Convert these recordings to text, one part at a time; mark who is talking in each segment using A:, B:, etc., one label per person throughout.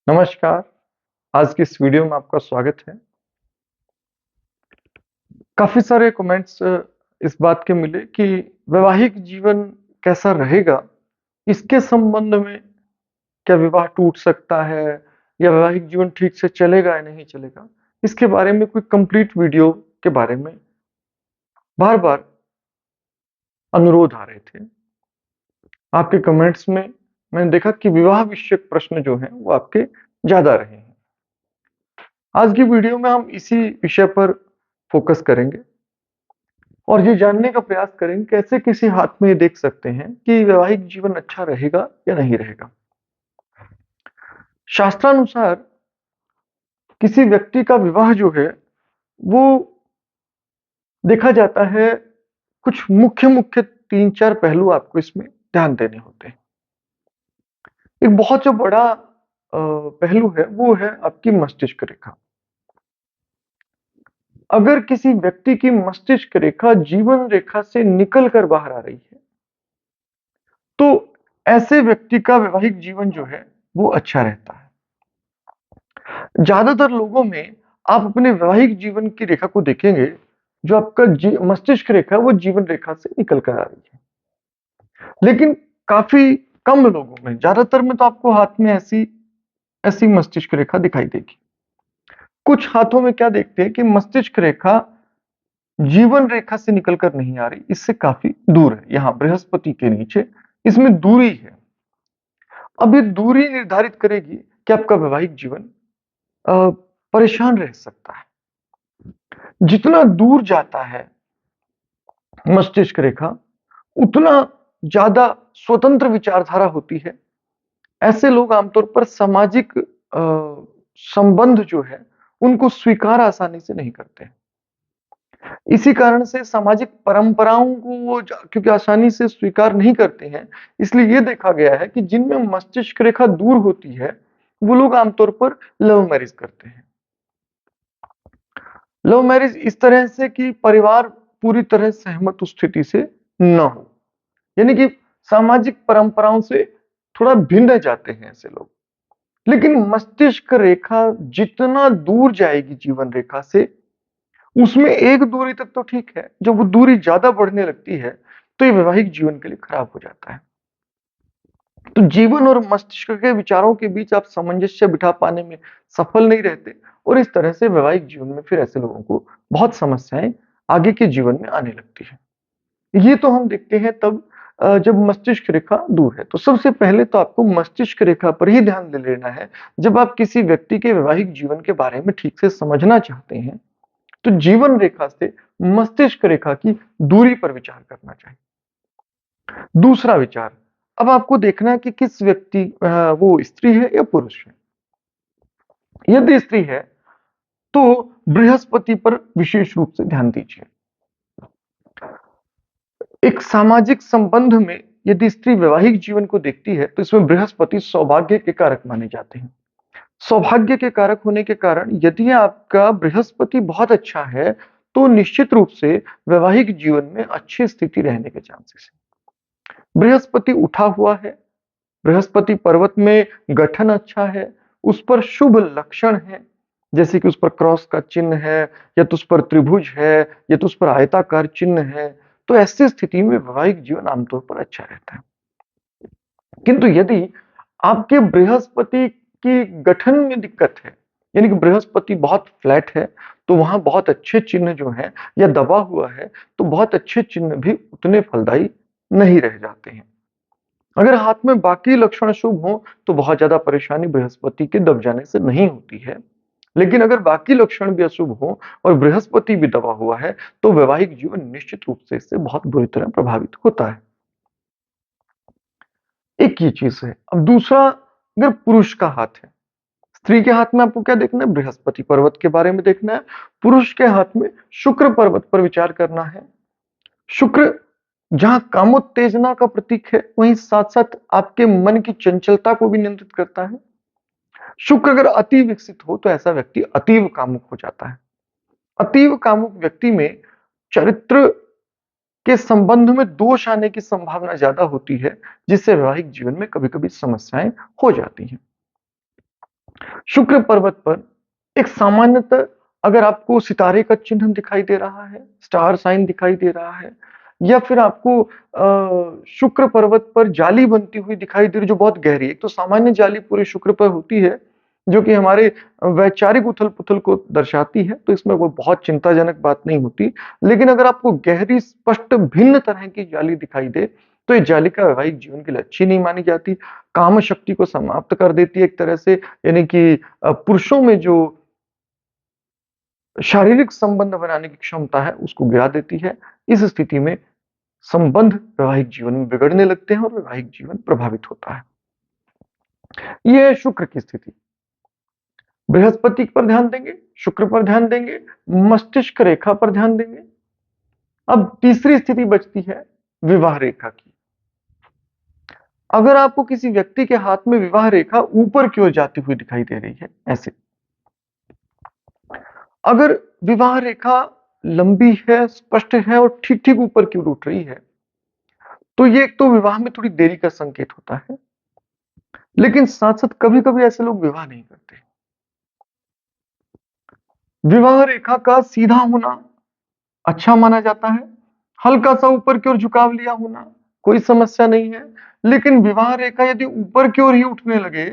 A: नमस्कार, आज की इस वीडियो में आपका स्वागत है। काफ़ी सारे कमेंट्स इस बात के मिले कि वैवाहिक जीवन कैसा रहेगा? इसके संबंध में क्या विवाह टूट सकता है या वैवाहिक जीवन ठीक से चलेगा या नहीं चलेगा? इसके बारे में कोई कंप्लीट वीडियो के बारे में बार-बार अनुरोध आ रहे थे। आपके कमेंट्स में मैंने देखा कि विवाह विषयक प्रश्न जो हैं, वो आपके ज़्यादा रहे हैं। आज की वीडियो में हम इसी विषय पर फोकस करेंगे। और ये जानने का प्रयास करेंगे कैसे किसी हाथ में ये देख सकते हैं कि वैवाहिक जीवन अच्छा रहेगा या नहीं रहेगा। शास्त्रानुसार किसी व्यक्ति का विवाह जो है वो देखा जाता है, कुछ मुख्य-मुख्य 3-4 पहलू आपको इसमें ध्यान देने होते हैं। एक बहुत जो बड़ा पहलू है वो है आपकी मस्तिष्क रेखा। अगर किसी व्यक्ति की मस्तिष्क रेखा जीवन रेखा से निकल कर बाहर आ रही है, तो ऐसे व्यक्ति का वैवाहिक जीवन जो है वो अच्छा रहता है। ज्यादातर लोगों में आप अपने वैवाहिक जीवन की रेखा को देखेंगे, जो आपका मस्तिष्क रेखा है वो जीवन रेखा से निकल कर आ रही है। लेकिन काफी कम लोगों में, ज्यादातर में तो आपको हाथ में ऐसी ऐसी मस्तिष्क रेखा दिखाई देगी। कुछ हाथों में क्या देखते हैं कि मस्तिष्क रेखा जीवन रेखा से निकलकर नहीं आ रही, इससे काफी दूर है। यहाँ बृहस्पति के नीचे इसमें दूरी है। अब ये दूरी निर्धारित करेगी कि आपका वैवाहिक जीवन अ, परेशान रह सकता है। जितना दूर जाता है मस्तिष्क रेखा, उतना ज्यादा स्वतंत्र विचारधारा होती है। ऐसे लोग आमतौर पर सामाजिक संबंध जो है, उनको स्वीकार आसानी से नहीं करते हैं। इसी कारण से सामाजिक परंपराओं को वो क्योंकि आसानी से स्वीकार नहीं करते हैं, इसलिए ये देखा गया है कि जिनमें मस्तिष्क रेखा दूर होती है, वो लोग आमतौर पर लव मैरिज करते हैं। लव मैरिज इस तरह से कि परिवार पूरी तरह सहमत उस स्थिति से न हो, यानी कि सामाजिक परंपराओं से थोड़ा भिन्न जाते हैं ऐसे लोग। लेकिन मस्तिष्क रेखा जितना दूर जाएगी जीवन रेखा से, उसमें एक दूरी तक तो ठीक है। जब वो दूरी ज्यादा बढ़ने लगती है, तो ये वैवाहिक जीवन के लिए खराब हो जाता है। तो जीवन और मस्तिष्क के विचारों के बीच आप सामंजस्य बिठा पाने में सफल नहीं रहते, और इस तरह से वैवाहिक जीवन में फिर ऐसे लोगों को बहुत समस्याएं आगे के जीवन में आने लगती है। ये तो हम देखते हैं तब जब मस्तिष्क रेखा दूर है। तो सबसे पहले तो आपको मस्तिष्क रेखा पर ही ध्यान दे लेना है। जब आप किसी व्यक्ति के वैवाहिक जीवन के बारे में ठीक से समझना चाहते हैं, तो जीवन रेखा से मस्तिष्क रेखा की दूरी पर विचार करना चाहिए। दूसरा विचार, अब आपको देखना है कि किस व्यक्ति वो स्त्री है या पुरुष है। यदि स्त्री है, तो बृहस्पति पर विशेष रूप से ध्यान दीजिए। एक सामाजिक संबंध में यदि स्त्री वैवाहिक जीवन को देखती है, तो इसमें बृहस्पति सौभाग्य के कारक माने जाते हैं। सौभाग्य के कारक होने के कारण यदि आपका बृहस्पति बहुत अच्छा है, तो निश्चित रूप से वैवाहिक जीवन में अच्छी स्थिति रहने के चांसेस है। बृहस्पति उठा हुआ है, बृहस्पति पर्वत में गठन अच्छा है, उस पर शुभ लक्षण है, जैसे कि उस पर क्रॉस का चिन्ह है, या तो उस पर त्रिभुज है, या तो उस पर आयताकार चिन्ह है, तो ऐसी स्थिति में वैवाहिक जीवन आमतौर पर अच्छा रहता है। किंतु यदि आपके बृहस्पति की गठन में दिक्कत है, यानी कि बृहस्पति बहुत फ्लैट है, तो वहां बहुत अच्छे चिन्ह जो हैं या दबा हुआ है, तो बहुत अच्छे चिन्ह भी उतने फलदायी नहीं रह जाते हैं। अगर हाथ में बाकी लक्षण शुभ हो, तो बहुत ज्यादा परेशानी बृहस्पति के दब जाने से नहीं होती है। लेकिन अगर बाकी लक्षण भी अशुभ हो और बृहस्पति भी दबा हुआ है, तो वैवाहिक जीवन निश्चित रूप से इससे बहुत बुरी तरह प्रभावित होता है। एक ये चीज है। अब दूसरा, अगर पुरुष का हाथ है, स्त्री के हाथ में आपको क्या देखना है? बृहस्पति पर्वत के बारे में देखना है। पुरुष के हाथ में शुक्र पर्वत पर विचार करना है। शुक्र जहां कामोत्तेजना का प्रतीक है, वहीं साथ साथ आपके मन की चंचलता को भी नियंत्रित करता है। शुक्र अगर अति विकसित हो, तो ऐसा व्यक्ति अतीव कामुक हो जाता है। अतीव कामुक व्यक्ति में चरित्र के संबंध में दोष आने की संभावना ज्यादा होती है, जिससे वैवाहिक जीवन में कभी-कभी समस्याएं हो जाती हैं। शुक्र पर्वत पर एक सामान्यतः अगर आपको सितारे का चिन्ह दिखाई दे रहा है, स्टार साइन दिखाई दे रहा है, या फिर आपको शुक्र पर्वत पर जाली बनती हुई दिखाई दे रही जो बहुत गहरी है। एक तो सामान्य जाली पूरे शुक्र पर होती है, जो कि हमारे वैचारिक उथल-पुथल को दर्शाती है, तो इसमें कोई बहुत चिंताजनक बात नहीं होती। लेकिन अगर आपको गहरी, स्पष्ट, भिन्न तरह की जाली दिखाई दे, तो ये जालिका वैवाहिक जीवन के लिए अच्छी नहीं मानी जाती। काम शक्ति को समाप्त कर देती है एक तरह से, यानी कि पुरुषों में जो शारीरिक संबंध बनाने की क्षमता है, उसको गिरा देती है। इस स्थिति में संबंध वैवाहिक जीवन में बिगड़ने लगते हैं और वैवाहिक जीवन प्रभावित होता है। ये है शुक्र की स्थिति। बृहस्पति पर ध्यान देंगे, शुक्र पर ध्यान देंगे, मस्तिष्क रेखा पर ध्यान देंगे। अब तीसरी स्थिति बचती है विवाह रेखा की। अगर आपको किसी व्यक्ति के हाथ में विवाह रेखा ऊपर की ओर जाती हुई दिखाई दे रही है, ऐसे, अगर विवाह रेखा लंबी है, स्पष्ट है और ठीक-ठीक ऊपर की ओर उठ रही है, तो ये एक तो विवाह में थोड़ी देरी का संकेत होता है। लेकिन साथ-साथ कभी-कभी ऐसे लोग विवाह नहीं करते। विवाह रेखा का सीधा होना अच्छा माना जाता है। हल्का-सा ऊपर की ओर झुकाव लिया होना, कोई समस्या नहीं है। लेकिन विवाह रेखा यदि ऊपर की ओर ही उठने लगे,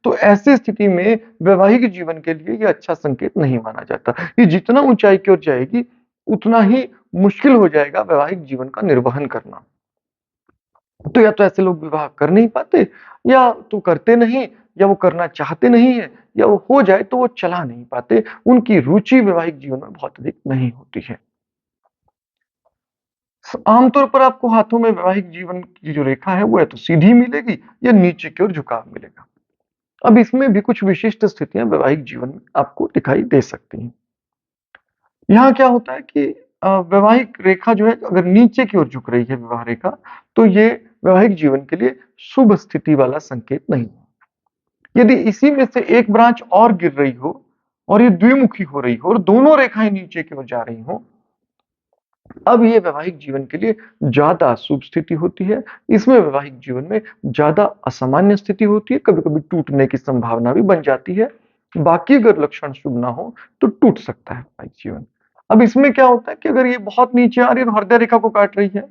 A: तो ऐसी स्थिति में वैवाहिक जीवन के लिए ये अच्छा संकेत नहीं माना जाता। ये जितना ऊँचाई की ओर जाएगी, उतना ही मुश्किल हो जाएगा वैवाहिक जीवन का निर्वहन करना। तो या तो ऐसे लोग विवाह कर नहीं पाते, या तो करते नहीं, या वो करना चाहते नहीं है, या वो हो जाए तो वो चला नहीं पाते। उनकी रुचि वैवाहिक जीवन में बहुत अधिक नहीं होती है। आमतौर पर आपको हाथों में वैवाहिक जीवन की जो रेखा है वो या तो सीधी मिलेगी या नीचे की ओर झुकाव मिलेगा। अब इसमें भी कुछ विशिष्ट स्थितियां वैवाहिक जीवन में आपको दिखाई दे सकती हैं। यहाँ क्या होता है कि वैवाहिक रेखा जो है अगर नीचे की ओर झुक रही है विवाह रेखा, तो ये वैवाहिक जीवन के लिए शुभ स्थिति वाला संकेत नहीं है। यदि इसी में से एक ब्रांच और गिर रही हो और ये द्विमुखी हो रही हो और दोनों रेखाएं नीचे की ओर जा रही हो, अब ये वैवाहिक जीवन के लिए ज्यादा शुभ स्थिति होती है। इसमें वैवाहिक जीवन में ज्यादा असामान्य स्थिति होती है, कभी-कभी टूटने की संभावना भी बन जाती है। बाकी अगर लक्षण शुभ ना हो, तो टूट सकता है वैवाहिक जीवन। अब इसमें क्या होता है कि अगर ये बहुत नीचे आ रही है और हृदय रेखा को काट रही है,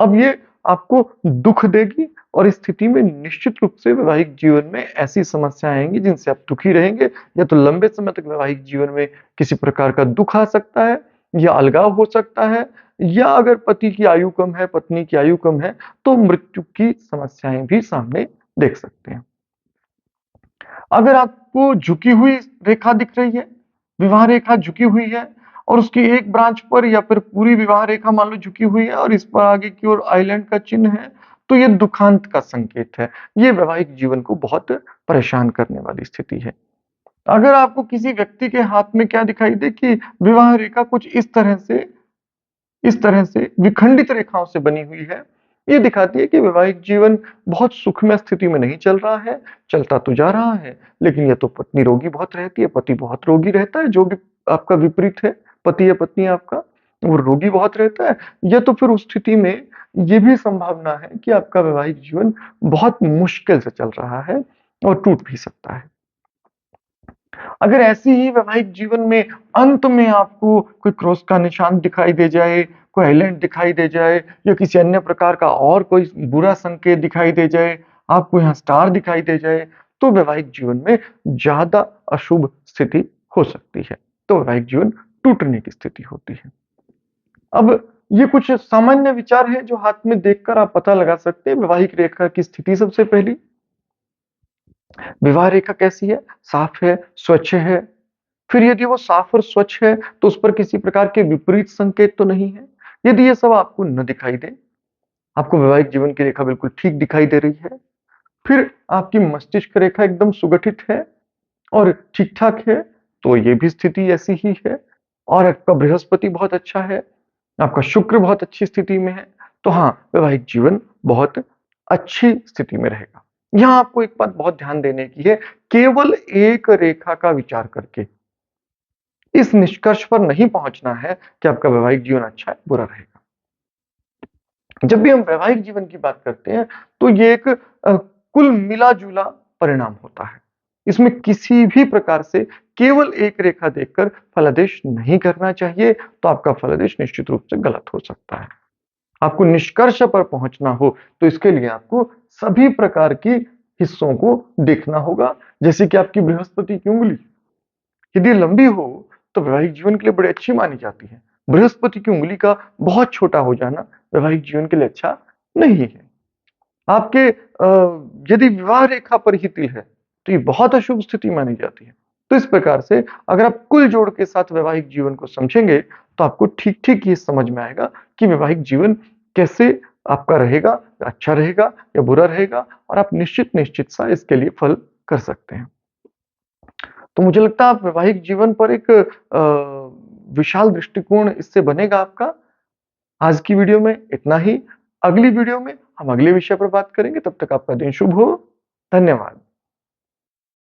A: अब ये आपको दुःख देगी और इस स्थिति में निश्चित रूप से वैवाहिक जीवन में ऐसी समस्याएँ आएँगी जिनसे आप दुखी रहेंगे, या तो लंबे समय तक वैवाहिक जीवन में किसी प्रकार का दुःख आ सकता है, या अलगाव हो सकता है, या अगर पति की आयु कम है, पत्नी की आयु कम है, तो मृत्यु की समस्याएँ भी सामने देख सकते हैं। अगर आपको झुकी हुई रेखा दिख रही है, विवाह रेखा झुकी हुई है और उसकी एक ब्रांच पर या फिर पूरी विवाह रेखा मान लो झुकी हुई है और इस पर आगे की ओर आइलैंड का चिन्ह है, तो ये दुखांत का संकेत है। ये वैवाहिक जीवन को बहुत परेशान करने वाली स्थिति है। अगर आपको किसी व्यक्ति के हाथ में क्या दिखाई दे कि विवाह रेखा कुछ इस तरह से विखंडित रेखाओं से बनी हुई है, ये दिखाती है कि वैवाहिक जीवन बहुत सुखमय स्थिति में नहीं चल रहा है, चलता तो जा रहा है, लेकिन या तो पत्नी रोगी बहुत रहती है, पति बहुत रोगी रहता है, जो भी आपका विपरीत है, पति या पत्नी आपका, वो रोगी बहुत रहता है, या तो फिर उस स्थिति में ये भी संभावना है कि आपका वैवाहिक जीवन बहुत मुश्किल से चल रहा है और टूट भी सकता है। अगर ऐसी ही वैवाहिक जीवन में अंत में आपको कोई क्रॉस का निशान दिखाई दे जाए, कोई आइलैंड दिखाई दे जाए, या किसी अन्य प्रकार का और कोई बुरा संकेत दिखाई दे जाए, आपको यहाँ स्टार दिखाई दे जाए, तो वैवाहिक जीवन में ज़्यादा अशुभ स्थिति हो सकती है। तो वैवाहिक जीवन टूटने की स्थिति होती है। अब ये कुछ सामान्य विचार हैं जो हाथ में देखकर आप पता लगा सकते हैं वैवाहिक रेखा की स्थिति। सबसे पहली, विवाह रेखा कैसी है? साफ है, स्वच्छ है। फिर यदि वो साफ और स्वच्छ है, तो उस पर किसी प्रकार के विपरीत संकेत तो नहीं है। यदि ये सब आपको न दिखाई दे, आपको वैवाहिक जीवन की रेखा बिल्कुल ठीक दिखाई दे रही है, फिर आपकी मस्तिष्क रेखा एकदम सुगठित है और ठीक-ठाक है, तो ये भी स्थिति ऐसी ही है। और आपका बृहस्पति बहुत अच्छा है, आपका शुक्र बहुत अच्छी स्थिति में है, तो हाँ, वैवाहिक जीवन बहुत अच्छी स्थिति में रहेगा। यहाँ आपको एक बात बहुत ध्यान देने की है, केवल एक रेखा का विचार करके इस निष्कर्ष पर नहीं पहुंचना है कि आपका वैवाहिक जीवन अच्छा है, बुरा रहेगा। जब भी हम वैवाहिक जीवन की बात करते हैं, तो ये एक कुल मिला-जुला परिणाम होता है। इसमें किसी भी प्रकार से केवल एक रेखा देखकर फलादेश नहीं करना चाहिए, तो आपका फलादेश निश्चित रूप से गलत हो सकता है। आपको निष्कर्ष पर पहुंचना हो तो इसके लिए आपको सभी प्रकार की हिस्सों को देखना होगा, जैसे कि आपकी बृहस्पति की उंगली यदि लंबी हो तो वैवाहिक जीवन के लिए बड़ी अच्छी मानी जाती है। बृहस्पति की उंगली का बहुत छोटा हो जाना वैवाहिक जीवन के लिए अच्छा नहीं है। आपके यदि विवाह रेखा पर ही तिल है तो ये बहुत अशुभ स्थिति मानी जाती है। तो इस प्रकार से अगर आप कुल जोड़ के साथ वैवाहिक जीवन को समझेंगे तो आपको ठीक-ठीक ये समझ में आएगा कि वैवाहिक जीवन कैसे आपका रहेगा, अच्छा रहेगा या बुरा रहेगा और आप निश्चित सा इसके लिए फल कर सकते हैं। तो मुझे लगता है आप वैवाहिक जीवन पर एक विशाल दृष्टिकोण इससे बनेगा आपका। आज की वीडियो में इतना ही। अगली वीडियो में हम अगले विषय पर बात करेंगे। तब तक आपका दिन शुभ हो। धन्यवाद।